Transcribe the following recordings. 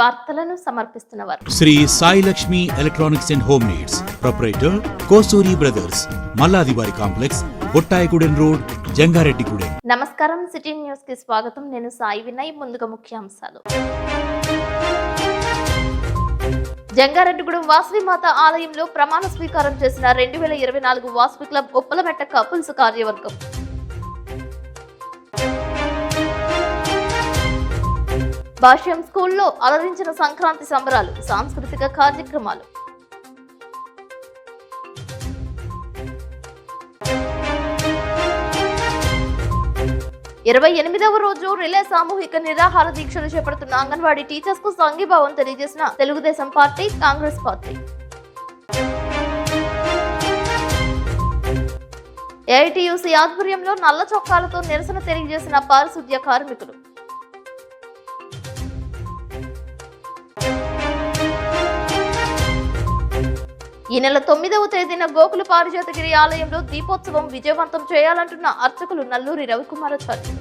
వార్తలను సమర్పిస్తున్నవారు Sri Sai Lakshmi electronics and home needs proprietor Kosuri brothers మల్లాదివారి కాంప్లెక్స్ బొట్టాయిగూడెం రోడ్ జంగారెడ్డిగూడెం. నమస్కారం, సిటీ న్యూస్ కి స్వాగతం. నేను సాయి వినయ్. ముందుగా ముఖ్యాంశాలు. జంగారెడ్డిగూడెం వాసవిమాత ఆలయంలో ప్రమాణ స్వీకారం చేసిన 2024 వాసవి క్లబ్ ఉప్పలమెట్ట కపుల్స్ కార్యవర్గం. భాష్యం స్కూల్లో అలరించిన సంక్రాంతి సంబరాలు, సాంస్కృతిక కార్యక్రమాలు. ఇరవై 28వ రోజు రిలే సామూహిక నిరాహార దీక్షలు చేపడుతున్న అంగన్వాడీ టీచర్స్ కు సంఘీభావం తెలియజేసిన Telugu Desam party, Congress party. AITUC ఆధ్వర్యంలో నల్ల చొక్కాలతో నిరసన తెలియజేసిన పారిశుద్ధ్య కార్మికులు. ఈ నెల 9వ తేదీన గోకుల పారిజాతగిరి ఆలయంలో దీపోత్సవం విజయవంతం చేయాలంటున్న అర్చకులు నల్లూరి రవికుమారాచార్య.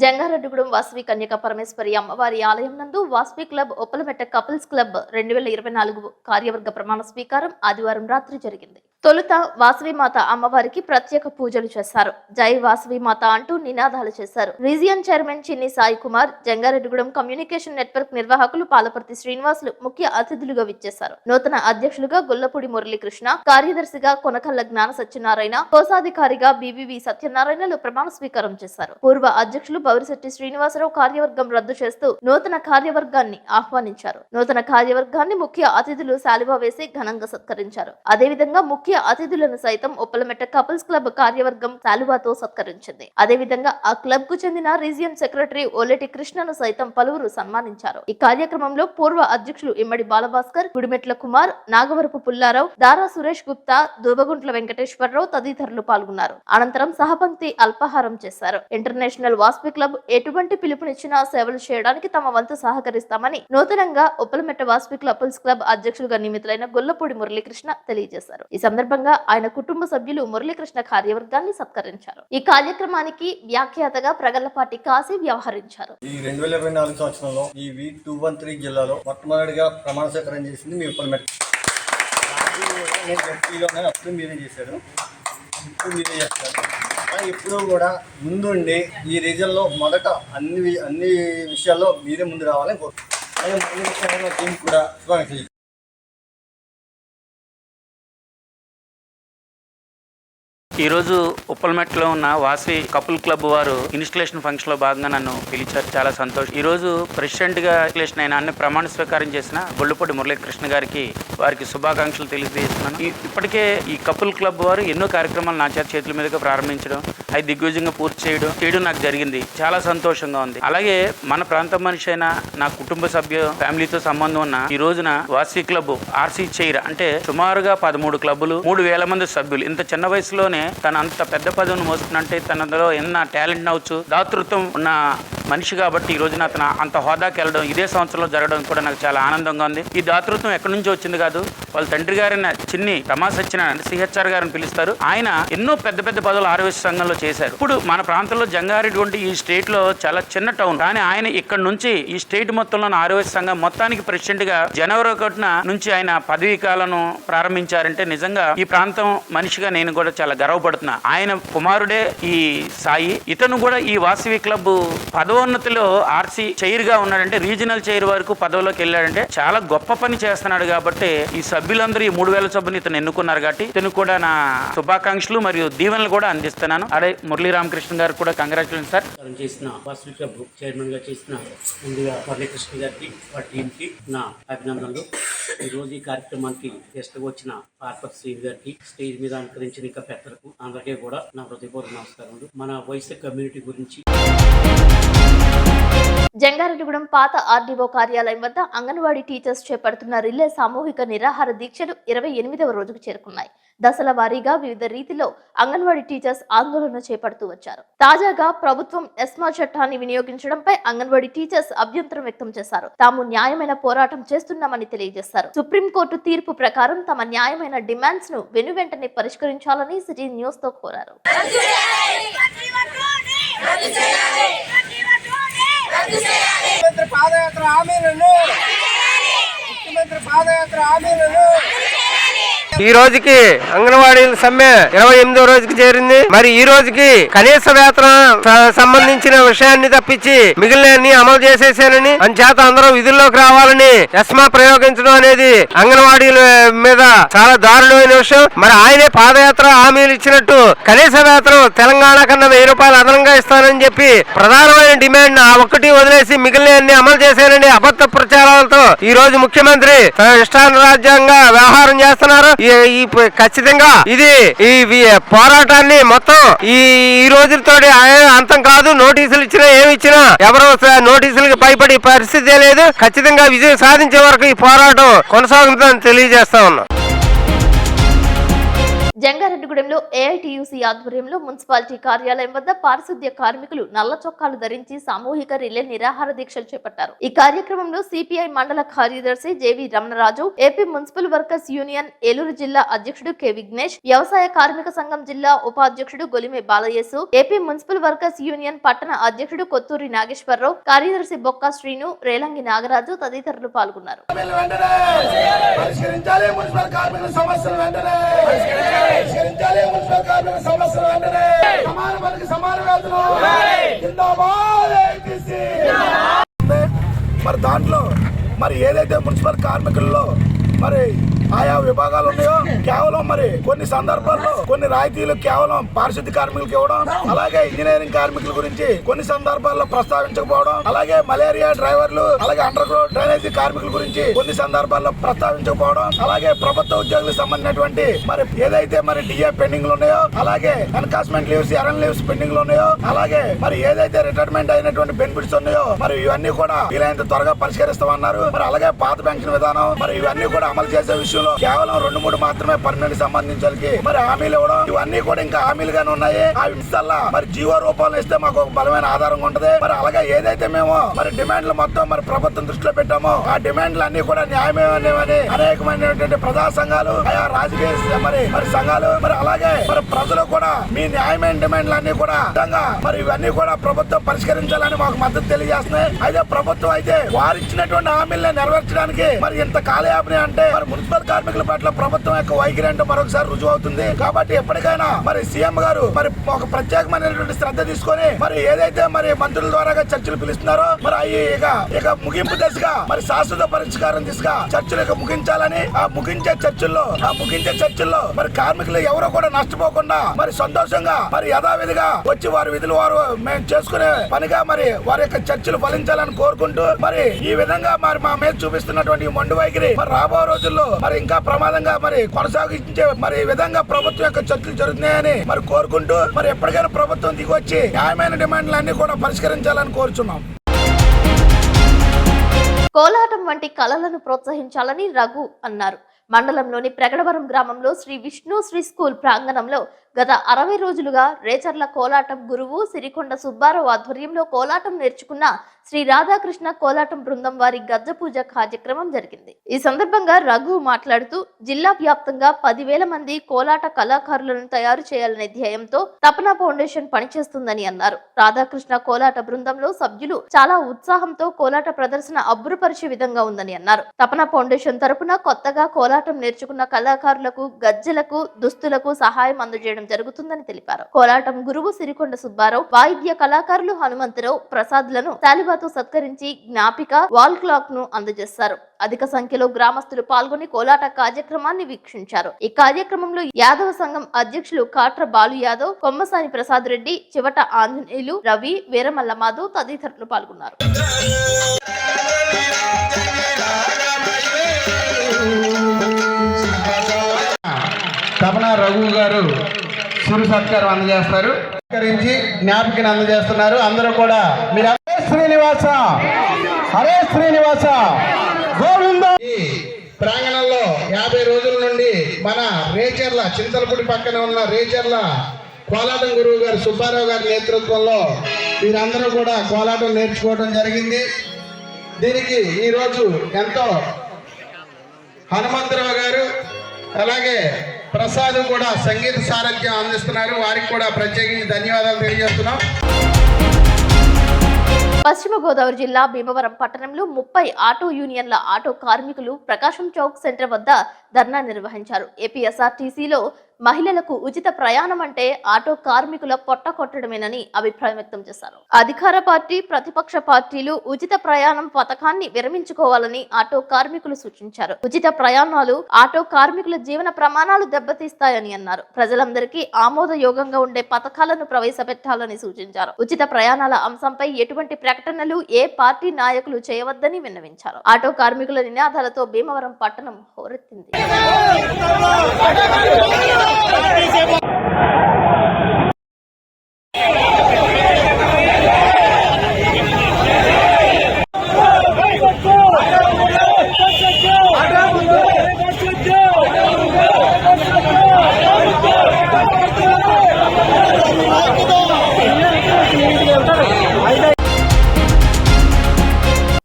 జంగారెడ్డిగూడెం వాసవి కన్యక పరమేశ్వరి అమ్మవారి ఆలయం నందు వాసవి క్లబ్ ఉప్పలమెట్ట కపుల్స్ క్లబ్ 2024 కార్యవర్గ ప్రమాణ స్వీకారం ఆదివారం రాత్రి జరిగింది. తొలుత వాసవిమాత అమ్మవారికి ప్రత్యేక పూజలు చేశారు. జై వాసవిమాత అంటూ నినాదాలు చేశారు. రీజియన్ చైర్మన్ చిన్ని సాయి కుమార్, జంగారెడ్డిగూడెం కమ్యూనికేషన్ నెట్వర్క్ నిర్వాహకులు పాలపర్తి శ్రీనివాసులు ముఖ్య అతిథులుగా విచ్చేశారు. నూతన అధ్యక్షులుగా గొల్లపూడి మురళీకృష్ణ, కార్యదర్శిగా కొనకల్ల జ్ఞాన సత్యనారాయణ, కోశాధికారిగా బివివి సత్యనారాయణలు ప్రమాణ స్వీకారం చేశారు. పూర్వ అధ్యక్షులు బౌరిశెట్టి శ్రీనివాసరావు కార్యవర్గం రద్దు చేస్తూ నూతన కార్యవర్గాన్ని ఆహ్వానించారు. నూతన కార్యవర్గాన్ని ముఖ్య అతిథులు శాలువా వేసి ఘనంగా సత్కరించారు. అదేవిధంగా ముఖ్య అతిథులను సైతం ఉప్పలమెట్ట కపుల్స్ క్లబ్ కార్యవర్గం శాలువాతో సత్కరించింది. అదేవిధంగా ఆ క్లబ్ కు చెందిన రీజియన్ సెక్రటరీ ఓలేటి కృష్ణను సైతం పలువురు సన్మానించారు. ఈ కార్యక్రమంలో పూర్వ అధ్యక్షులు ఇమ్మడి బాలభాస్కర్, గుడిమెట్ల కుమార్, నాగవరపు పుల్లారావు, దారా సురేష్ గుప్తా, దుబగుంట్ల వెంకటేశ్వరరావు తదితరులు పాల్గొన్నారు. అనంతరం సహపంక్తి అల్పాహారం చేశారు. ఇంటర్నేషనల్ వాసవి క్లబ్ ఎటువంటి పిలుపునిచ్చినా సేవలు చేయడానికి తమ వంతు సహకరిస్తామని నూతనంగా ఉప్పలమెట్ట వాసవి కపుల్స్ క్లబ్ అధ్యక్షులుగా నియమితులైన గొల్లపూడి మురళీకృష్ణ తెలియజేశారు. ఈ సందర్భంగా ఆయన కుటుంబ సభ్యులు మురళీకృష్ణ కార్యవర్గాన్ని సత్కరించారు. ఈ కార్యక్రమానికి వ్యాఖ్యాతగా ప్రగల్లపాటి కాశీ వ్యవహరించారు. ఈ 2024 సంవత్సరంలో ఈ V213 జిల్లాలో మొట్టమొదటిగా ప్రమాణ స్వీకారం చేసింది మీ ఉప్పలమెట్ట. అప్పుడు మీరే చేశారు, ఇప్పుడు మీరే చేస్తారు. ఎప్పుడూ కూడా ముందుండి ఈ రీజన్లో మొదట అన్ని విషయాల్లో మీరే ముందు రావాలని కోరుకుంటున్నాను. టీం కూడా శుభాకాంక్షలు. ఈరోజు ఉప్పలమెట్టలో ఉన్న వాసవి కపుల్ క్లబ్ వారు ఇన్స్టలేషన్ ఫంక్షన్ లో భాగంగా నన్ను పిలిచారు. చాలా సంతోషం. ఈ రోజు ప్రెసిడెంట్ గా ఇన్స్టలేషన్ అయిన అన్ని ప్రమాణ స్వీకారం చేసిన గొల్లపూడి మురళీకృష్ణ గారికి వారికి శుభాకాంక్షలు తెలియజేస్తున్నాను. ఇప్పటికే ఈ కపుల్ క్లబ్ వారు ఎన్నో కార్యక్రమాలు నా చేతుల మీదుగా ప్రారంభించడం, అవి దిగ్విజయంగా పూర్తి చేయడం నాకు జరిగింది. చాలా సంతోషంగా ఉంది. అలాగే మన ప్రాంతం మనిషి అయిన నా కుటుంబ సభ్యు ఫ్యామిలీతో సంబంధం ఉన్న ఈ రోజున వాసవి క్లబ్ ఆర్సీ చైర్ అంటే సుమారుగా 13 క్లబ్బులు, 3,000 మంది సభ్యులు. ఇంత చిన్న వయసులోనే తన అంత పెద్ద పదవిని మోస్తున్నంటే తనలో ఎన్న టాలెంట్ అవచ్చు, దాతృత్వం ఉన్న మనిషి కాబట్టి ఈ రోజున అతను అంత హోదాకి వెళ్ళడం, ఇదే సంవత్సరంలో జరగడం కూడా నాకు చాలా ఆనందంగా ఉంది. ఈ దాతృత్వం ఎక్కడి నుంచి వచ్చింది కాదు, వాళ్ళ తండ్రి గారైన చిన్ని సత్యనారాయణ సిహెచ్ఆర్ గారిని పిలుస్తారు. ఆయన ఎన్నో పెద్ద పెద్ద పదవులు ఆర్ఎస్ సంఘంలో చేశారు. ఇప్పుడు మన ప్రాంతంలో జంగారెడ్డి ఈ స్టేట్ లో చాలా చిన్న టౌన్, కానీ ఆయన ఇక్కడ నుంచి ఈ స్టేట్ మొత్తంలో ఆర్ఎస్ సంఘం మొత్తానికి ప్రెసిడెంట్ గా జనవరి 1 నుంచి ఆయన పదవీ కాలను ప్రారంభించారంటే నిజంగా ఈ ప్రాంతం మనిషిగా నేను కూడా చాలా గర్వపడుతున్నా. ఆయన కుమారుడే ఈ సాయి. ఇతను కూడా ఈ వాసవి క్లబ్ పదవోన్నతిలో ఆర్సీ చైర్ గా ఉన్నాడంటే, రీజనల్ చైర్ వరకు పదవిలోకి వెళ్ళాడంటే చాలా గొప్ప పని చేస్తున్నాడు. కాబట్టి ఈ సభ్యులందరూ ఈ 3,000 సభ్యులు ఇతను ఎన్నుకున్నారు. కాబట్టి ఇతను కూడా నా శుభాకాంక్షలు మరియు దీవెనలు కూడా అందిస్తున్నాను. అదే మురళీ రామకృష్ణ గారు కూడా కంగ్రాచులేషన్ సార్. చేసిన వాసవి క్లబ్ చైర్మన్ గా చేసిన ముందుగా మురళీకృష్ణ గారికి, వారి టీంకి నా అభినందనలు. ఈ రోజు ఈ కార్యక్రమానికి గెస్ట్ గా వచ్చిన పార్పతి శ్రీ గారికి, స్టేజ్ మీద అలంకరించిన ఇంకా పెద్దలకు అందరికీ కూడా నా హృదయపూర్వక నమస్కారములు. మన వైశ్య కమ్యూనిటీ గురించి జంగారెడ్డిగూడెం పాత ఆర్డీఓ కార్యాలయం వద్ద అంగన్వాడీ టీచర్స్ చేపడుతున్న రిలే సామూహిక నిరాహార దీక్షలు 28వ రోజుకు చేరుకున్నాయి. దశల వారీగా వివిధ రీతిలో అంగన్వాడీ టీచర్స్ ఆందోళన చేపడుతూ వచ్చారు. తాజాగా ప్రభుత్వం ఎస్మా చట్టాన్ని వినియోగించడంపై అంగన్వాడీ టీచర్స్ అభ్యంతరం వ్యక్తం చేశారు. తాము న్యాయమైన పోరాటం చేస్తున్నామని తెలియజేశారు. సుప్రీంకోర్టు తీర్పు ప్రకారం తమ న్యాయమైన డిమాండ్స్ ను వెనువెంటనే పరిష్కరించాలని సిటీ న్యూస్ తో కోరారు. ముఖ్యమంత్రి పాదయాత్ర హామీలను ముఖ్యమంత్రి పాదయాత్ర హామీలను ఈ రోజుకి అంగన్వాడీల సమ్మె 28వ రోజుకి చేరింది. మరి ఈ రోజుకి కనీస వేతనం సంబంధించిన విషయాన్ని తప్పించి మిగిలిన అమలు చేసేసానని అంచేత అందరూ విధుల్లోకి రావాలని ఎస్మా ప్రయోగించడం అనేది అంగన్వాడీల మీద చాలా దారుణమైన విషయం. మరి ఆయనే పాదయాత్ర హామీలు ఇచ్చినట్టు కనీస వేతనం తెలంగాణ కన్నా 1000 రూపాయలు అదనంగా ఇస్తానని చెప్పి ప్రధానమైన డిమాండ్ ఆ ఒక్కటి వదిలేసి మిగిలిన అమలు చేశానని అబద్ధ ప్రచారాలతో ఈ రోజు ముఖ్యమంత్రి తన ఇష్టానురాజ్యంగా వ్యవహారం చేస్తున్నారు. ఖచ్చితంగా ఇది ఈ పోరాటాన్ని మొత్తం ఈ రోజులతో అంతం కాదు. నోటీసులు ఇచ్చినా ఏమి ఇచ్చినా ఎవరో నోటీసులకి భయపడే పరిస్థితే లేదు. ఖచ్చితంగా విజయం సాధించే వరకు ఈ పోరాటం కొనసాగుతుందని తెలియజేస్తా ఉన్నా. జంగారెడ్డిగూడెంలో ఏఐటియుసి ఆధ్వర్యంలో మున్సిపాలిటీ కార్యాలయం వద్ద పారిశుద్ధ్య కార్మికులు నల్ల చొక్కాలు ధరించి సామూహిక రిలే నిరాహార దీక్షలు చేపట్టారు. ఈ కార్యక్రమంలో సిపిఐ మండల కార్యదర్శి JV Ramanaraju, AP municipal workers union Eluru జిల్లా అధ్యక్షుడు కె విఘ్నేష్, వ్యవసాయ కార్మిక సంఘం జిల్లా ఉపాధ్యక్షుడు Golime Balayesu, AP municipal workers union పట్టణ అధ్యక్షుడు కొత్తూరి నాగేశ్వరరావు, కార్యదర్శి బొక్క శ్రీను, రేలంగి నాగరాజు తదితరులు పాల్గొన్నారు. మరి దాంట్లో మరి ఏదైతే మున్సిపల్ కార్మికుల్లో మరి ఆయా విభాగాలు ఉన్నాయో కేవలం మరి కొన్ని సందర్భాల్లో కొన్ని రాయితీలు కేవలం పారిశుద్ధ్య కార్మికులకు ఇవ్వడం, అలాగే ఇంజనీరింగ్ కార్మికుల గురించి కొన్ని సందర్భాల్లో ప్రస్తావించకపోవడం, అలాగే మలేరియా డ్రైవర్లు, అలాగే అండర్ గ్రౌండ్ డ్రైనేజీ కార్మికుల గురించి కొన్ని సందర్భాల్లో ప్రస్తావించకపోవడం, అలాగే ప్రభుత్వ ఉద్యోగులకు సంబంధించినటువంటి మరి ఏదైతే మరి డిఏ పెండింగ్ ఉన్నాయో, అలాగే ఎన్కాస్మెంట్ లీవ్స్, ఎర్రన్ లీవ్స్ పెండింగ్ ఉన్నాయో, అలాగే మరి ఏదైతే రిటైర్మెంట్ అయినటువంటి బెనిఫిట్స్ ఉన్నాయో మరి ఇవన్నీ కూడా వీలైనంత త్వరగా పరిష్కరిస్తామన్నారు. మరి అలాగే పాత పెన్షన్ విధానం మరి ఇవన్నీ కూడా అమలు చేసే విషయంలో కేవలం 2-3 మాత్రమే పర్మనెంట్ సంబంధించాలి మరి హామీలు ఇవ్వడం, ఇవన్నీ కూడా ఇంకా హామీలుగానే ఉన్నాయి. ఆ విషయాల్లో మరి జీవో రూపంలో ఇస్తే మాకు ఒక బలమైన ఆధారంగా ఉంటది. మరి అలాగే ఏదైతే మేము మరి డిమాండ్లు మొత్తం మరి ప్రభుత్వం దృష్టిలో పెట్టామో ఆ డిమాండ్లు అన్ని కూడా న్యాయమేమని అనేకమైనటువంటి ప్రజా సంఘాలు, ఆయా రాజకీయ మరి సంఘాలు, మరి అలాగే మరి ప్రజలు కూడా మీ న్యాయమైన డిమాండ్లు అన్ని కూడా మరి ఇవన్నీ కూడా ప్రభుత్వం పరిష్కరించాలని మాకు మద్దతు తెలియజేస్తున్నాయి. అయితే ప్రభుత్వం అయితే వారు ఇచ్చినటువంటి హామీలను నెరవేర్చడానికి మరి ఇంత కాలయాపన అంటే మరి మున్సిపల్ కార్మికుల పట్ల ప్రభుత్వం యొక్క వైఖరి అంటే మరొకసారి రుజువు అవుతుంది. కాబట్టి ఎప్పటికైనా మరి సీఎం గారు మరి ఒక ప్రత్యేకమైనటువంటి శ్రద్ధ తీసుకొని మరి ఏదైతే మరి మంత్రుల ద్వారా చర్చలు పిలుస్తున్నారో మరి ఇక ముగింపు దశగా మరి శాశ్వత పరిష్కారం దిశగా చర్చలు ముగించాలని, ఆ ముగించే చర్చల్లో మరి కార్మికులు ఎవరో కూడా నష్టపోకుండా మరి సంతోషంగా మరి యథావిధిగా వచ్చి వారి విధులు వారు మేము చేసుకునే పనిగా మరి వారి యొక్క చర్చలు ఫలించాలని కోరుకుంటూ మరి ఈ విధంగా మరి మా మీద చూపిస్తున్నటువంటి మొండి వైఖరి మరి రాబో రోజుల్లో మరి ఇంకా ప్రమాదంగా మరి కొనసాగించే మరి ఈ విధంగా ప్రభుత్వం యొక్క చర్చలు జరుగుతున్నాయని మరి కోరుకుంటూ మరి ఎప్పటికైనా ప్రభుత్వం దిగొచ్చి న్యాయమైన డిమాండ్లన్నీ కూడా పరిష్కరించాలని కోరుచున్నాం. కోలాటం వంటి కళలను ప్రోత్సహించాలని రఘు అన్నారు. మండలంలోని ప్రగడవరం గ్రామంలో శ్రీ విష్ణు శ్రీ స్కూల్ ప్రాంగణంలో గత 60 రోజులుగా రేచర్ల కోలాటం గురువు సిరికొండ సుబ్బారావు ఆధ్వర్యంలో కోలాటం నేర్చుకున్న శ్రీ రాధాకృష్ణ కోలాటం బృందం వారి గజ్జ పూజ కార్యక్రమం జరిగింది. ఈ సందర్భంగా రఘు మాట్లాడుతూ జిల్లా వ్యాప్తంగా 10,000 మంది కోలాట కళాకారులను తయారు చేయాలనే ధ్యేయంతో తపన ఫౌండేషన్ పనిచేస్తుందని అన్నారు. రాధాకృష్ణ కోలాట బృందంలో సభ్యులు చాలా ఉత్సాహంతో కోలాట ప్రదర్శన అబ్బురపరిచే విధంగా ఉందని అన్నారు. తపన ఫౌండేషన్ తరపున కొత్తగా కోలాటం నేర్చుకున్న కళాకారులకు గజ్జలకు దుస్తులకు సహాయం అందజేయడం జరుగుతుందని తెలిపారు. కోలాటం గురువు సిరికొండ సుబ్బారావు, వాయిద్య కళాకారులు హనుమంతరావు ప్రసాద్లను శాలివాతో సత్కరించి జ్ఞాపిక వాల్ క్లాక్ ను అందజేశారు. అధిక సంఖ్యలో గ్రామస్తులు పాల్గొని కోలాట కార్యక్రమాన్ని వీక్షించారు. ఈ కార్యక్రమంలో యాదవ సంఘం అధ్యక్షులు కాట్ర బాలు యాదవ్, కొమ్మసాని ప్రసాద్ రెడ్డి, చివట ఆంజనేయులు, రవి, వీరమల్ల మాధవ్ తదితరులు పాల్గొన్నారు. తపన రఘు గారు చిరు సత్కారం అందజేస్తారు. జ్ఞాపికను అందజేస్తున్నారు. అందరూ కూడా మీరు హరే శ్రీనివాస గోవింద. ఈ ప్రాంగణంలో 50 రోజుల నుండి మన రేచర్ల చింతలపూడి పక్కన ఉన్న రేచర్ల కోలాటం గురువు గారు సుబ్బారావు గారి నేతృత్వంలో వీరందరూ కూడా కోలాటం నేర్చుకోవడం జరిగింది. దీనికి ఈరోజు ఎంతో హనుమంతరావు గారు అలాగే ప్రసాద్ కూడా సంగీత సారథ్యం అందిస్తున్నారు. వారికి కూడా ప్రత్యేకించి ధన్యవాదాలు తెలియజేస్తున్నాం. పశ్చిమ గోదావరి జిల్లా భీమవరం పట్టణంలో 30 ఆటో యూనియన్ల ఆటో కార్మికులు ప్రకాశం చౌక్ సెంటర్ వద్ద ధర్నా నిర్వహించారు. ఏపీఎస్ఆర్టీసీలో మహిళలకు ఉచిత ప్రయాణం అంటే ఆటో కార్మికుల పొట్ట కొట్టడమేనని అభిప్రాయం వ్యక్తం చేశారు. అధికార పార్టీ, ప్రతిపక్ష పార్టీలు ఉచిత ప్రయాణం పథకాన్ని విరమించుకోవాలని ఆటో కార్మికులు సూచించారు. ఉచిత ప్రయాణాలు ఆటో కార్మికుల జీవన ప్రమాణాలు దెబ్బతీస్తాయని అన్నారు. ప్రజలందరికీ ఆమోదయోగంగా ఉండే పథకాలను ప్రవేశపెట్టాలని సూచించారు. ఉచిత ప్రయాణాల అంశంపై ఎటువంటి ప్రకటనలు ఏ పార్టీ నాయకులు చేయవద్దని విన్నవించారు. ఆటో కార్మికుల నినాదాలతో భీమవరం పట్టణం హోరెత్తింది.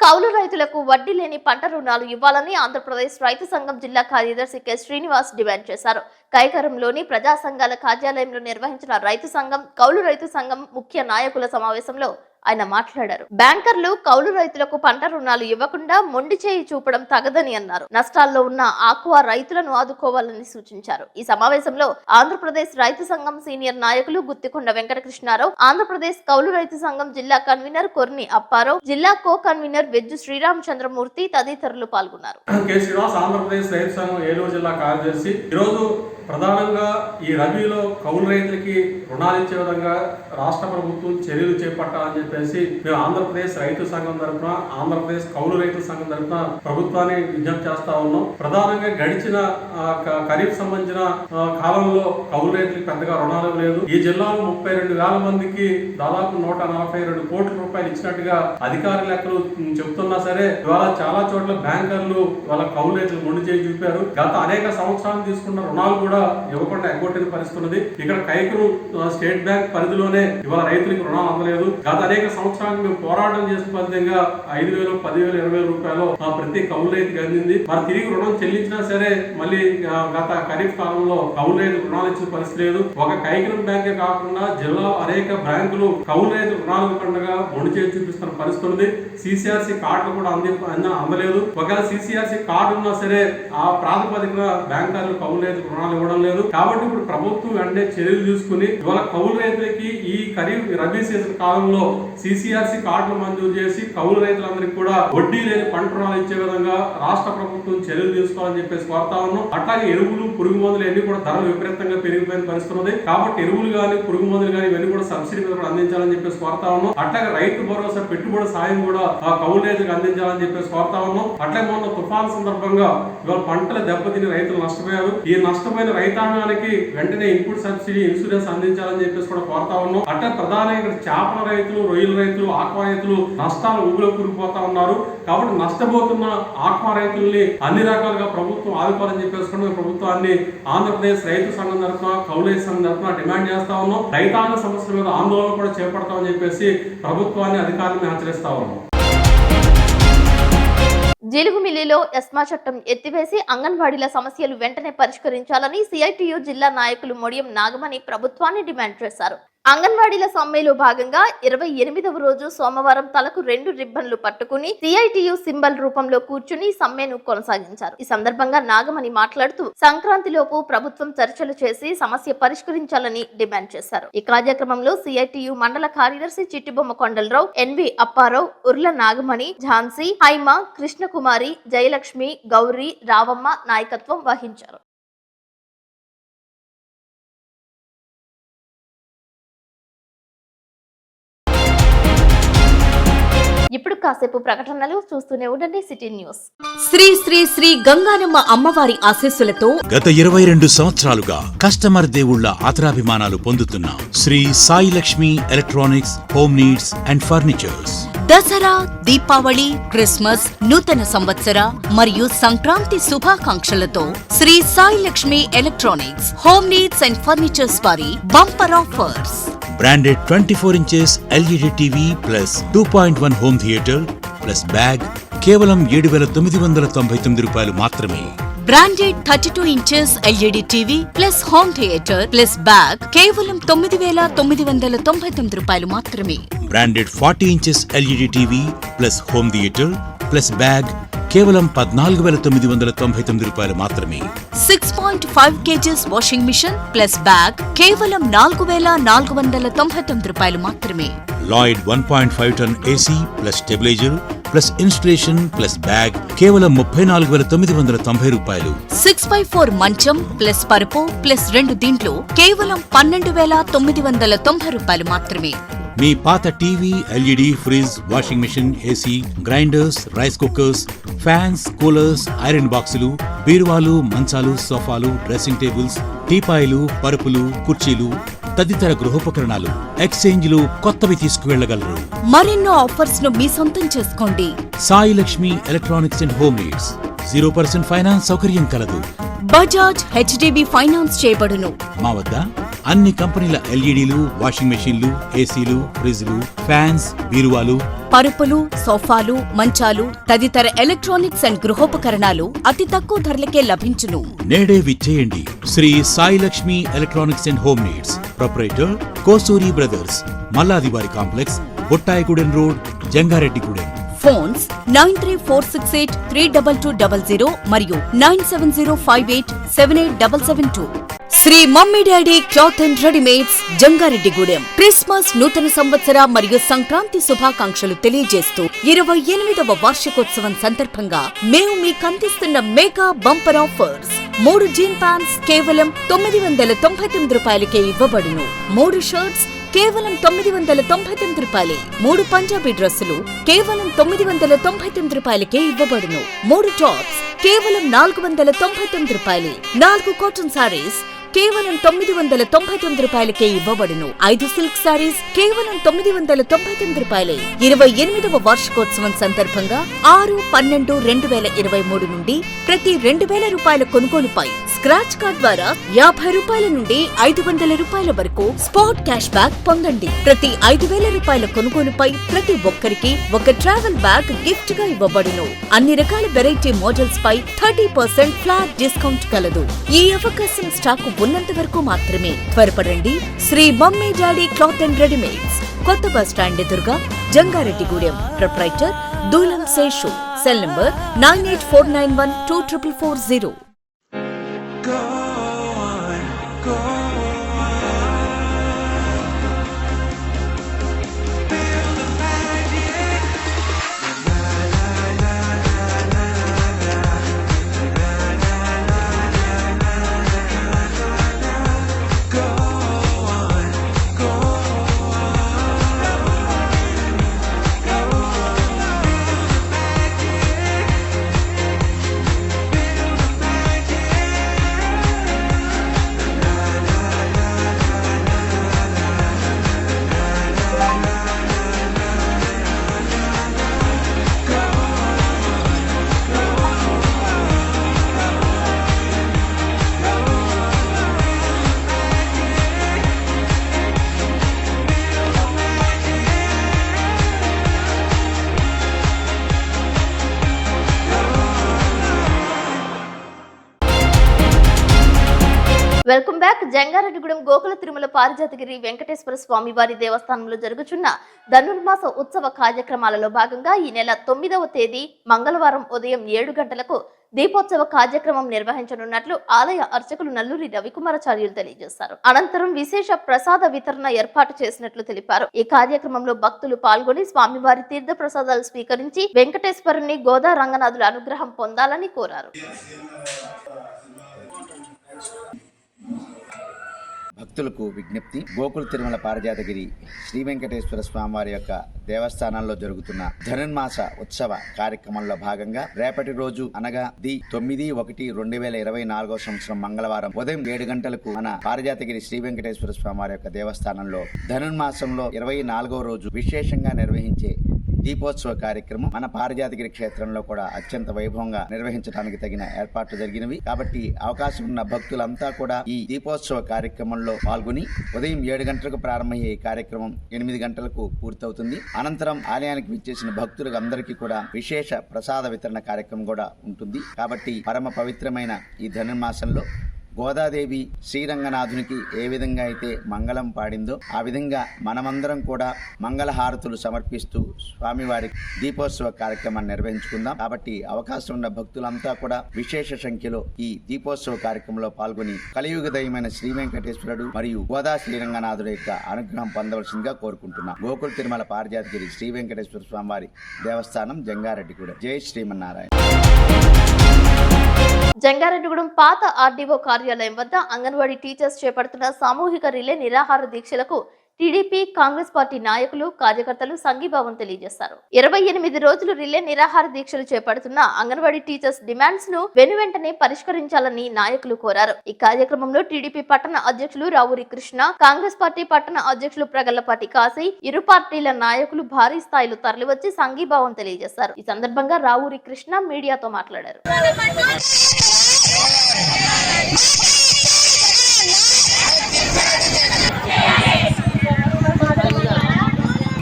కౌలు రైతులకు వడ్డీ లేని పంట రుణాలు ఇవ్వాలని ఆంధ్రప్రదేశ్ రైతు సంఘం జిల్లా కార్యదర్శి కె శ్రీనివాస్ డిమాండ్ చేశారు. కైకరంలోని ప్రజా సంఘాల కార్యాలయంలో నిర్వహించిన కౌలు రైతు సంఘం ముఖ్య నాయకుల సమావేశంలో ఆయన మాట్లాడారు. బ్యాంకర్లు కౌలు రైతులకు పంట రుణాలు ఇవ్వకుండా మొండి చేయి చూపడం తగదని అన్నారు. నష్టాల్లో ఉన్న ఆక్వా రైతులను ఆదుకోవాలని సూచించారు. ఈ సమావేశంలో ఆంధ్రప్రదేశ్ రైతు సంఘం సీనియర్ నాయకులు గుత్తికొండ వెంకటకృష్ణారావు, ఆంధ్రప్రదేశ్ కౌలు రైతు సంఘం జిల్లా కన్వీనర్ కొర్ని అప్పారావు, జిల్లా కో కన్వీనర్ వెజ్జు శ్రీరామచంద్రమూర్తి తదితరులు పాల్గొన్నారు. ఆంధ్రప్రదేశ్ రైతు సంఘం ఏలూరు జిల్లా కార్యదర్శి. ఈరోజు ప్రధానంగా ఈ రబీలో కౌలు రైతులకి రుణాలు ఇచ్చే విధంగా రాష్ట్ర ప్రభుత్వం చర్యలు చేపట్టాలని చెప్పేసి మేము ఆంధ్రప్రదేశ్ రైతు సంఘం తరఫున, ఆంధ్రప్రదేశ్ కౌలు రైతు సంఘం తరఫున ప్రభుత్వాన్ని విజ్ఞప్తి చేస్తా ఉన్నాం. ప్రధానంగా గడిచిన ఖరీఫ్ సంబంధించిన కాలంలో కౌలు రైతులకు పెద్దగా రుణాలు లేదు. ఈ జిల్లాలో 32,000 మందికి దాదాపు 142 కోట్ల రూపాయలు ఇచ్చినట్టుగా అధికార లెక్కలు చెబుతున్నా సరే ఇవాళ చాలా చోట్ల బ్యాంకర్లు వాళ్ళ కౌలు రైతులు మొండి చేయి చూపారు. గత అనేక సంవత్సరాలు తీసుకున్న రుణాలు కూడా ఇవ్వకుండా ఎగ్గొట్టిన పరిస్థితి ఉన్నది. ఇక్కడ కైకరు స్టేట్ బ్యాంక్ పరిధిలోనే ఇవాళ రైతులకు రుణాలు అందలేదు. గత అనేక సంవత్సరాలు మేము పోరాటం చేసిన ఫలితంగా 5,000, 10,000, 20,000 రూపాయలు ప్రతి కౌలు రైతుకి అందింది. మరి తిరిగి రుణం చెల్లించినా సరే మళ్ళీ గత ఖరీఫ్ కాలంలో కౌలు రైతు రుణాలు ఇచ్చిన పరిస్థితి లేదు. ఒక కైకరం బ్యాంకే కాకుండా జిల్లా అనేక బ్యాంకులు కౌలు రైతు రుణాలు ఇవ్వకుండా మొండి చేసి చూపిస్తున్న పరిస్థితి ఉంది. సిసిఆర్సి కార్డులు కూడా అందలేదు. ఒకవేళ సిసిఆర్సి కార్డు ఉన్నా సరే ఆ ప్రాతిపదికన బ్యాంకర్లు కౌలు రైతు రుణాలు ఇవ్వడం లేదు. కాబట్టి ఇప్పుడు ప్రభుత్వం వెంటనే చర్యలు తీసుకుని ఇవాళ కౌలు రైతులకి ఈ ఖరీఫ్ రబీ సీజన్ కాలంలో సిసిఆర్సి కార్డులు మంజూరు చేసి కౌలు రైతులందరికీ కూడా వడ్డీ లేని పంట రుణాలు ఇచ్చే విధంగా రాష్ట్ర ప్రభుత్వం చర్యలు తీసుకోవాలని చెప్పేసి కోరుతా ఉన్నాం. అట్లాగే ఎరువులు, పురుగు మందులు ఇవన్నీ కూడా ధరలు విపరీతంగా పెరిగిపోయిన పరిస్థితి ఉంది. కాబట్టి ఎరువులు కానీ, పురుగు మందులు కానీ ఇవన్నీ కూడా సబ్సిడీ మీద కూడా అందించాలని చెప్పేసి కోరుతా ఉన్నాం. అట్లాగే రైతు భరోసా పెట్టుబడి సాయం కూడా ఆ కౌలు రైతులకు అందించాలని చెప్పేసి కోరుతా ఉన్నాం. అట్లాగే మొన్న తుఫాను సందర్భంగా ఇవాళ పంటలు దెబ్బతిని రైతులు నష్టపోయారు. ఈ నష్టపోయిన రైతాంగానికి వెంటనే ఇన్పుట్ సబ్సిడీ, ఇన్సూరెన్స్ అందించాలని చెప్పేసి కూడా కోరుతా ఉన్నాం. అట్లా ప్రధానంగా ఇక్కడ చేపల రైతులు, రొయ్యల రైతులు, ఆక్వా రైతులు నష్టాలు ఊబిలో కూరుకుపోతా ఉన్నారు. కాబట్టి నష్టపోతున్న ఆక్వా రైతుల్ని అన్ని రకాలుగా ప్రభుత్వం ఆదుకోవాలని చెప్పేసి కూడా ప్రభుత్వాన్ని ఆంధ్రప్రదేశ్ రైతు సంఘం తరఫున, కౌలు రైతు సంఘం తరఫున డిమాండ్ చేస్తా ఉన్నాం. రైతాంగ సమస్యల మీద ఆందోళన కూడా చేపడతామని చెప్పేసి ప్రభుత్వాన్ని, అధికారులను హెచ్చరిస్తా ఉన్నాం. జిలుగుమిల్లిలో ఎస్మా చట్టం ఎత్తివేసి అంగన్వాడీల సమస్యలు వెంటనే పరిష్కరించాలని సిఐటియు జిల్లా నాయకులు మొడియం నాగమణి ప్రభుత్వాన్ని డిమాండ్ చేశారు. అంగన్వాడీల సమ్మెలో భాగంగా 28వ రోజు సోమవారం తలకు 2 రిబ్బన్లు పట్టుకుని సిఐటియు సింబల్ రూపంలో కూర్చుని సమ్మెను కొనసాగించారు. ఈ సందర్భంగా నాగమణి మాట్లాడుతూ సంక్రాంతిలోపు ప్రభుత్వం చర్చలు చేసి సమస్య పరిష్కరించాలని డిమాండ్ చేశారు. ఈ కార్యక్రమంలో సిఐటియు మండల కార్యదర్శి చిట్టిబొమ్మ కొండలరావు, ఎన్వి అప్పారావు, ఉర్ల నాగమణి, ఝాన్సీ, హైమ, కృష్ణకుమారి, జయలక్ష్మి, గౌరీ, రావమ్మ నాయకత్వం వహించారు. ఇప్పుడు కాసేపు ప్రకటనలు చూస్తూనే ఉండండి సిటీ న్యూస్. శ్రీ శ్రీ శ్రీ గంగానమ్మ అమ్మవారి ఆశీస్సులతో గత 22 సంవత్సరాలుగా కస్టమర్ దేవుళ్ల ఆదరాభిమానాలు పొందుతున్న Sri Sai Lakshmi electronics, home needs and furnitures Dasara, Deepavali, Christmas, నూతన సంవత్సర మరియు సంక్రాంతి శుభాకాంక్షలతో Sri Sai Lakshmi electronics, home needs and furnitures వారి bumper offers. Branded 24 inches LED TV plus 2.1 home theatre plus bag కేవలం 7,999 రూపాయలు మాత్రమే. Branded 32 inches LED TV plus home theatre plus bag కేవలం 9,999 రూపాయలు మాత్రమే. Branded 40 inches LED TV plus home theatre plus bag కేవలం 14,999 రూపాయలు మాత్రమే. 6.5 kgs washing machine plus bag కేవలం 4,499 రూపాయలు మాత్రమే. Lloyd 1.5 ton AC plus stabiliser plus installation plus bag కేవలం 34,990 రూపాయలు. 6x4 మంచం ప్లస్ పరుపు ప్లస్ 2 దీంట్లో కేవలం 12,990 రూపాయలు మాత్రమే. మీ పాత TV, LED, fridge, washing machine, AC, grinders, rice cookers, fans, coolers, iron బాక్సులు, బీరువాలు, మంచాలు, సోఫాలు, డ్రెస్సింగ్ టేబుల్స్, టీపాయిలు, పరుపులు, కుర్చీలు తదితర గృహోపకరణాలు ఎక్స్చేంజ్లు కొత్తవి తీసుకువెళ్లగలరు. మరెన్నో ఆఫర్స్ ను మీ సొంతం చేసుకోండి. Sai Lakshmi electronics and home needs 0% finance సౌకర్యం కలదు. బజాజ్ హెచ్డిబి ఫైనాన్స్ చేయబడును. మా వద్ద అన్ని కంపెనీల ఎల్ఈడీలు, వాషింగ్ మెషీన్లు, ఏసీలు, ఫ్రిజ్లు, ఫ్యాన్స్, బీరువాలు, పరుపులు, సోఫాలు, మంచాలు తదితర ఎలక్ట్రానిక్స్ అండ్ గృహోపకరణాలు అతి తక్కువ ధరలకే లభించును. నేడే విచ్చేయండి. Sri Sai Lakshmi electronics and home needs, proprietor Kosuri brothers, మల్లాదివారి complex, Bottayigudem road, Jangareddygudem. Phones 9346832200 మరియు 9705878772. Sri mummy daddy cloth and readymades, Jangareddygudem. Christmas, నూతన సంవత్సర మరియు సంక్రాంతి శుభాకాంక్షలు తెలియజేస్తూ 28వ వార్షికోత్సవం సందర్భంగా మేము మీకు అందిస్తున్న mega bumper offers. 3 gene pants కేవలం 999 రూపాయలకే ఇవ్వబడును. 3 షర్ట్స్ కేవలం 999 రూపాయలే. 3 పంజాబీ డ్రెస్సులు కేవలం 999 రూపాయలకే ఇవ్వబడును. 3 టాప్స్ కేవలం 499 రూపాయలే. 4 కాటన్ సారీస్ కేవలం 999 రూపాయలకే ఇవ్వబడును. 5 సిల్క్ సారీస్ కేవలం 999 రూపాయలే. 28వ వార్షికోత్సవం సందర్భంగా 6/12/2023 నుండి ప్రతి 2,000 రూపాయల కొనుగోలుపై స్క్రాచ్ కార్డ్ ద్వారా 50 రూపాయల నుండి 500 రూపాయల వరకు స్పాట్ క్యాష్ బ్యాక్ పొందండి. ప్రతి 5,000 రూపాయల కొనుగోలుపై ప్రతి ఒక్కరికి ఒక ట్రావెల్ బ్యాగ్ గిఫ్ట్ గా ఇవ్వబడును. అన్ని రకాల వెరైటీ మోడల్స్ పై 30% ఫ్లాట్ డిస్కౌంట్ కలదు. ఈ అవకాశం స్టాక్ ఉన్నంత వరకు మాత్రమే. త్వరపడండి. Sri mummy daddy cloth and readymades, కొత్త బస్ స్టాండ్ ఎదురుగా, Jangareddygudem. Proprietor Dulam Seshu. Cell number 9849124440. Welcome back. Jangareddygudem Gokula Tirumala Parijathagiri Venkateswara Swami వారి దేవస్థానంలో జరుగుతున్న ధనుర్మాస ఉత్సవ కార్యక్రమాలలో భాగంగా ఈ నెల 9వ తేదీ మంగళవారం ఉదయం 7 గంటలకు దీపోత్సవ కార్యక్రమం నిర్వహించనున్నట్లు ఆలయ అర్చకులు నల్లూరి రవికుమారాచార్యులు తెలియజేశారు. అనంతరం విశేష ప్రసాద వితరణ ఏర్పాటు చేసినట్లు తెలిపారు. ఈ కార్యక్రమంలో భక్తులు పాల్గొని స్వామివారి తీర్థ ప్రసాదాలు స్వీకరించి వెంకటేశ్వరుని గోదా రంగనాథుల అనుగ్రహం పొందాలని కోరారు. భక్తులకు విజ్ఞప్తి. గోకుల తిరుమల పారిజాతగిరి శ్రీ వెంకటేశ్వర స్వామివారి యొక్క దేవస్థానంలో జరుగుతున్న ధనుర్మాస ఉత్సవ కార్యక్రమంలో భాగంగా రేపటి రోజు అనగా 9/1/2024 సంవత్సరం మంగళవారం ఉదయం 7 గంటలకు మన పారిజాతగిరి శ్రీ వెంకటేశ్వర స్వామివారి యొక్క దేవస్థానంలో ధనుర్మాసంలో 24వ రోజు విశేషంగా నిర్వహించే దీపోత్సవ కార్యక్రమం మన పారిజాతగిరి క్షేత్రంలో కూడా అత్యంత వైభవంగా నిర్వహించడానికి తగిన ఏర్పాట్లు జరిగినవి. కాబట్టి అవకాశం ఉన్న భక్తులంతా కూడా ఈ దీపోత్సవ కార్యక్రమంలో పాల్గొని ఉదయం 7 గంటలకు ప్రారంభమయ్యే ఈ కార్యక్రమం 8 గంటలకు పూర్తవుతుంది. అనంతరం ఆలయానికి విచ్చేసిన భక్తులకు అందరికీ కూడా విశేష ప్రసాద వితరణ కార్యక్రమం కూడా ఉంటుంది. కాబట్టి పరమ పవిత్రమైన ఈ ధనుర్మాసంలో గోదాదేవి శ్రీరంగనాథునికి ఏ విధంగా అయితే మంగళం పాడిందో ఆ విధంగా మనమందరం కూడా మంగళహారతులు సమర్పిస్తూ స్వామివారి దీపోత్సవ కార్యక్రమాన్ని నిర్వహించుకుందాం. కాబట్టి అవకాశం ఉన్న భక్తులంతా కూడా విశేష సంఖ్యలో ఈ దీపోత్సవ కార్యక్రమంలో పాల్గొని కలియుగ దైవమైన శ్రీ వెంకటేశ్వరుడు మరియు గోదా శ్రీరంగనాథుడు యొక్క అనుగ్రహం పొందవలసిందిగా కోరుకుంటున్నాం. గోకుల తిరుమల పారిజాతగిరి శ్రీ వెంకటేశ్వర స్వామివారి దేవస్థానం, జంగారెడ్డిగూడెం. జై శ్రీమన్నారాయణ. జంగారెడ్డిగూడెం పాత ఆర్డీఓ కార్యాలయం వద్ద అంగన్వాడీ టీచర్స్ చేపడుతున్న సామూహిక రిలే నిరాహార దీక్షలకు టీడీపీ, కాంగ్రెస్ పార్టీ నాయకులు, కార్యకర్తలు సంఘీభావం తెలియజేశారు. 28 రోజులు రిలే నిరాహార దీక్షలు చేపడుతున్న అంగన్వాడీ టీచర్స్ డిమాండ్స్ ను వెనువెంటనే పరిష్కరించాలని నాయకులు కోరారు. ఈ కార్యక్రమంలో టీడీపీ పట్టణ అధ్యక్షులు రావూరి కృష్ణ, కాంగ్రెస్ పార్టీ పట్టణ అధ్యక్షులు ప్రగల్లపాటి కాశీ, ఇరు పార్టీల నాయకులు భారీ స్థాయిలో తరలివచ్చి సంఘీభావం తెలియజేశారు. ఈ సందర్భంగా రావూరి కృష్ణ మీడియాతో మాట్లాడారు.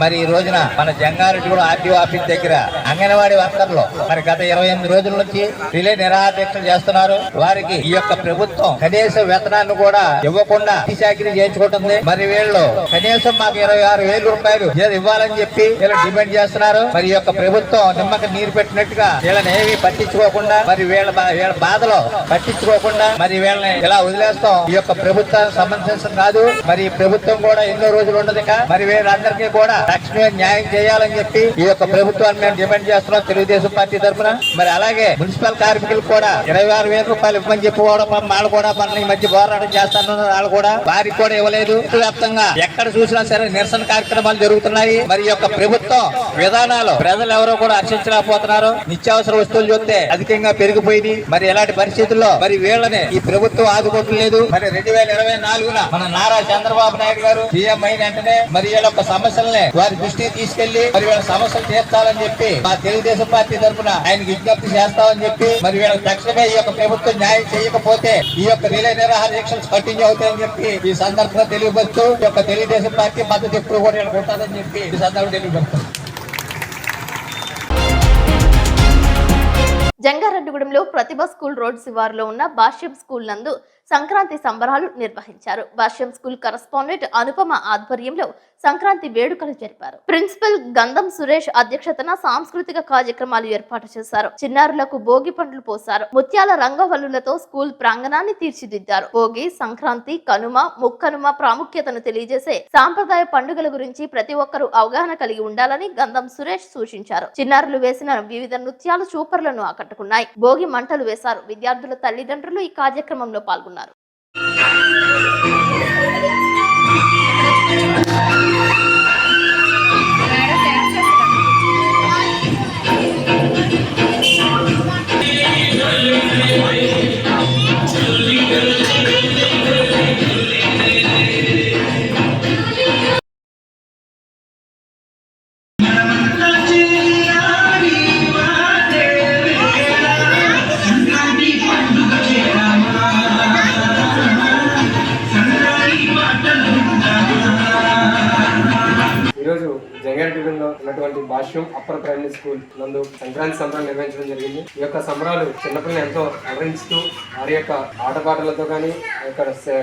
మరి ఈ రోజున మన జంగారెడ్డిగూడెం ఆర్టీఓ ఆఫీస్ దగ్గర అంగన్వాడీ వర్కర్లు మరి గత 28 రోజుల నుంచి రిలే నిరాహార దీక్షలు చేస్తున్నారు. వారికి ఈ యొక్క ప్రభుత్వం కనీస వేతనాన్ని కూడా ఇవ్వకుండా చాకరీ చేయించుకుంటుంది. మరి వీళ్ళు కనీసం మాకు 26,000 రూపాయలు ఇవ్వాలని చెప్పి వీళ్ళు డిమాండ్ చేస్తున్నారు. మరి ఈ యొక్క ప్రభుత్వం నిమ్మక నీరు పెట్టినట్టుగా వీళ్ళని ఏమీ పట్టించుకోకుండా, మరి వీళ్ళ బాధలో పట్టించుకోకుండా మరి వీళ్ళని ఇలా వదిలేస్తాం ఈ యొక్క ప్రభుత్వానికి సంబంధించిన కాదు. మరి ఈ ప్రభుత్వం కూడా ఎన్నో రోజులు ఉండదు. మరి వీళ్ళందరికీ కూడా తక్షణమే న్యాయం చేయాలని చెప్పి ఈ యొక్క ప్రభుత్వాన్ని మేము డిమాండ్ చేస్తున్నాం తెలుగుదేశం పార్టీ తరఫున. మరి అలాగే మున్సిపల్ కార్మికులకు కూడా 26,000 రూపాయలు ఇవ్వమని చెప్పి వాళ్ళు కూడా మన మధ్య పోరాటం చేస్తున్నారు. వాళ్ళు కూడా వారికి కూడా ఇవ్వలేదు. వ్యాప్తంగా ఎక్కడ చూసినా సరే నిరసన కార్యక్రమాలు జరుగుతున్నాయి. మరి ఈ యొక్క ప్రభుత్వం విధానాలు ప్రజలు ఎవరో కూడా హర్షించలేకపోతున్నారు. నిత్యావసర వస్తువులు చూస్తే అధికంగా పెరిగిపోయింది. మరి ఇలాంటి పరిస్థితుల్లో మరి వీళ్ళని ఈ ప్రభుత్వం ఆదుకోవట్లేదు. మరి 2024 మన నారా చంద్రబాబు నాయుడు గారు సీఎం అయిన వెంటనే మరి వీళ్ళ యొక్క సమస్యలనే వారి దృష్టికి తీసుకెళ్లి మరి వీళ్ళ సమస్యలు తీర్చాలని చెప్పి మా తెలుగుదేశం పార్టీ తరఫున ఆయన విజ్ఞప్తి చేస్తామని చెప్పి మరి వీళ్ళకి తక్షణమే ఈ యొక్క ప్రభుత్వం న్యాయం చేయకపోతే ఈ యొక్క రిలే నిరాహార దీక్షలు కంటిన్యూ అవుతాయని చెప్పి ఈ సందర్భంగా తెలియపరుస్తూ ఈ యొక్క తెలుగుదేశం పార్టీ మద్దతు ఎప్పుడు కూడా వీళ్ళకి ఉంటుందని చెప్పి ఈ సందర్భంగా తెలియపరుస్తుంది. జంగారెడ్డిగూడెంలో ప్రతిభ స్కూల్ రోడ్ శివారులో ఉన్న భాష్యం స్కూల్ నందు సంక్రాంతి సంబరాలు నిర్వహించారు. భాష్యం స్కూల్ కరస్పాండెంట్ అనుపమ ఆధ్వర్యంలో సంక్రాంతి వేడుకలు జరిపారు. ప్రిన్సిపల్ గంధం సురేష్ అధ్యక్షతన సాంస్కృతిక కార్యక్రమాలు ఏర్పాటు చేశారు. చిన్నారులకు భోగి పండ్లు పోశారు. ముత్యాల రంగవల్లులతో స్కూల్ ప్రాంగణాన్ని తీర్చిదిద్దారు. భోగి, సంక్రాంతి, కనుమ, ముక్కనుమ ప్రాముఖ్యతను తెలియజేసే సాంప్రదాయ పండుగల గురించి ప్రతి ఒక్కరూ అవగాహన కలిగి ఉండాలని గంధం సురేష్ సూచించారు. చిన్నారులు వేసిన వివిధ నృత్యాలు చూపర్లను ఆకట్టుకున్నాయి. భోగి మంటలు వేశారు. విద్యార్థుల తల్లిదండ్రులు ఈ కార్యక్రమంలో పాల్గొన్నారు. జంగారెడ్డిగూడెంలో ఉన్నటువంటి భాష్యం అప్పర్ ప్రైమరీ స్కూల్ నందు సంక్రాంతి సంబరాలు నిర్వహించడం జరిగింది. ఈ యొక్క సంబరాలు చిన్నపిల్లలు ఎంతో అలరించుతూ వారి యొక్క ఆటపాటలతో కానీ,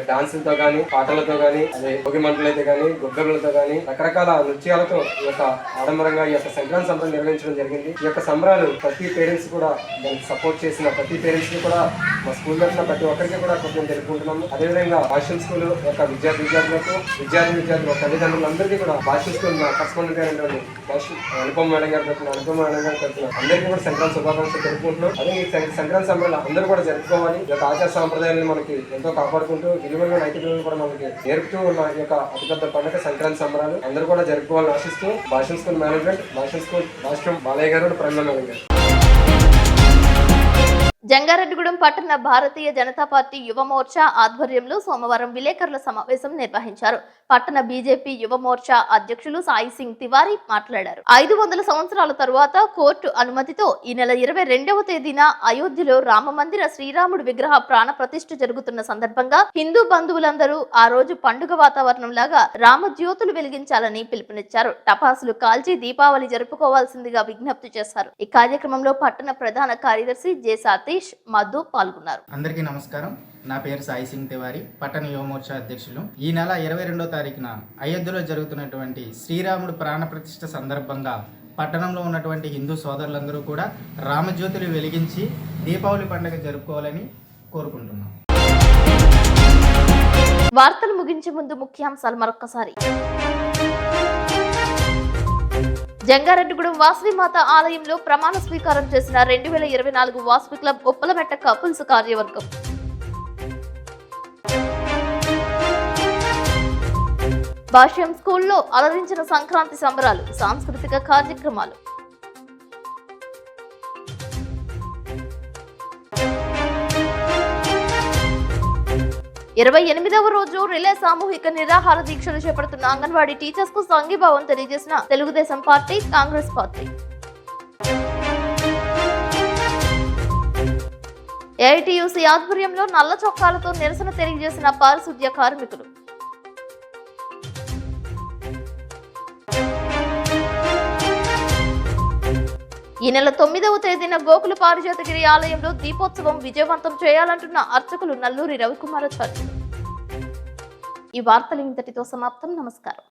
డాన్సులతో కానీ, పాటలతో కానీ, అదే భోగి మంటలైతే కానీ, గొబ్బెమ్మలతో కానీ రకరకాల నృత్యాలతో ఈ యొక్క ఆడంబరంగా ఈ యొక్క సంక్రాంతి సంబరాలు నిర్వహించడం జరిగింది. ఈ యొక్క సంబరాలు ప్రతి పేరెంట్స్ కూడా దానికి సపోర్ట్ చేసిన ప్రతి పేరెంట్స్ ని కూడా మా స్కూల్ తరఫున ప్రతి ఒక్కరికి కూడా కొంచెం తెలుపుకుంటున్నాము. అదేవిధంగా భాష్యం స్కూల్ యొక్క విద్యార్థులకు విద్యార్థుల తల్లిదండ్రులందరికీ కూడా భాష్యం స్కూల్ కరస్పాండెంట్ అనుపమ మేడం గారి తరఫున అందరికీ కూడా సంక్రాంతి శుభాకాంక్షలు తెలుపుకుంటున్నాం. అదే ఈ సంక్రాంతి సంబరాలు అందరూ కూడా జరుపుకోవాలి. ఈ యొక్క ఆచార సాంప్రదాయాలను మనకి ఎంతో కాపాడుకుంటూ విలువలను నైతికలను కూడా మనకి నేర్పుతూ ఉన్న ఈ యొక్క అతిపెద్ద పండుగ సంక్రాంతి సంబరాలు అందరూ కూడా జరుపుకోవాలని ఆశిస్తూ భాష్యం స్కూల్ మేనేజ్మెంట్, భాష్యం స్కూల్ రాష్ట్రం బాలయ్య గారు, ప్రమిళ మేడం గారు. జంగారెడ్డిగూడెం పట్టణ భారతీయ జనతా పార్టీ యువ మోర్చా ఆధ్వర్యంలో సోమవారం విలేకరుల సమావేశం నిర్వహించారు. పట్టణ బీజేపీ యువ మోర్చా అధ్యక్షులు సాయి సింగ్ తివారీ మాట్లాడారు. 500 సంవత్సరాల తరువాత కోర్టు అనుమతితో ఈ నెల 22వ తేదీన అయోధ్యలో రామ మందిర శ్రీరాముడి విగ్రహ ప్రాణ ప్రతిష్ఠ జరుగుతున్న సందర్భంగా హిందూ బంధువులందరూ ఆ రోజు పండుగ వాతావరణం లాగా రామజ్యోతులు వెలిగించాలని పిలుపునిచ్చారు. టపాసులు కాల్చి దీపావళి జరుపుకోవాల్సిందిగా విజ్ఞప్తి చేశారు. ఈ కార్యక్రమంలో పట్టణ ప్రధాన కార్యదర్శి జె సతీష్, మధు పాల్గొన్నారు. అందరికీ నమస్కారం. నా పేరు సాయి సింగ్ తివారీ, పట్టణ యువ మోర్చా అధ్యక్షులు. ఈ నెల 22వ తారీఖున అయోధ్యలో జరుగుతున్నటువంటి శ్రీరాముడు ప్రాణ ప్రతిష్ఠ సందర్భంగా పట్టణంలో ఉన్నటువంటి హిందూ సోదరులందరూ కూడా రామజ్యోతులు వెలిగించి దీపావళి పండుగ జరుపుకోవాలని కోరుకుంటున్నాం. వార్తలు ముగించే ముందు ముఖ్యాంశాలు మరొక్కసారి. జంగారెడ్డిగూడెం వాసవిమాత ఆలయంలో ప్రమాణ స్వీకారం చేసిన 2024 వాసవి క్లబ్ ఉప్పలమెట్ట కపుల్స్ కార్యవర్గం. భాష్యం స్కూల్లో అలరించిన సంక్రాంతి సంబరాలు, సాంస్కృతిక కార్యక్రమాలు. ఇరవై 28వ రోజు రిలే సామూహిక నిరాహార దీక్షలు చేపడుతున్న అంగన్వాడీ టీచర్స్ కు సంఘీభావం తెలియజేసిన Telugu Desam party, Congress party. AITUC ఆధ్వర్యంలో నల్ల చొక్కాలతో నిరసన తెలియజేసిన పారిశుద్ధ్య కార్మికులు. ఈ నెల 9వ తేదీన గోకుల పారిజాతగిరి ఆలయంలో దీపోత్సవం విజయవంతం చేయాలంటున్న అర్చకులు నల్లూరి రవికుమారాచార్యులు. ఈ వార్తలు ఇంతటితో సమాప్తం. నమస్కారం.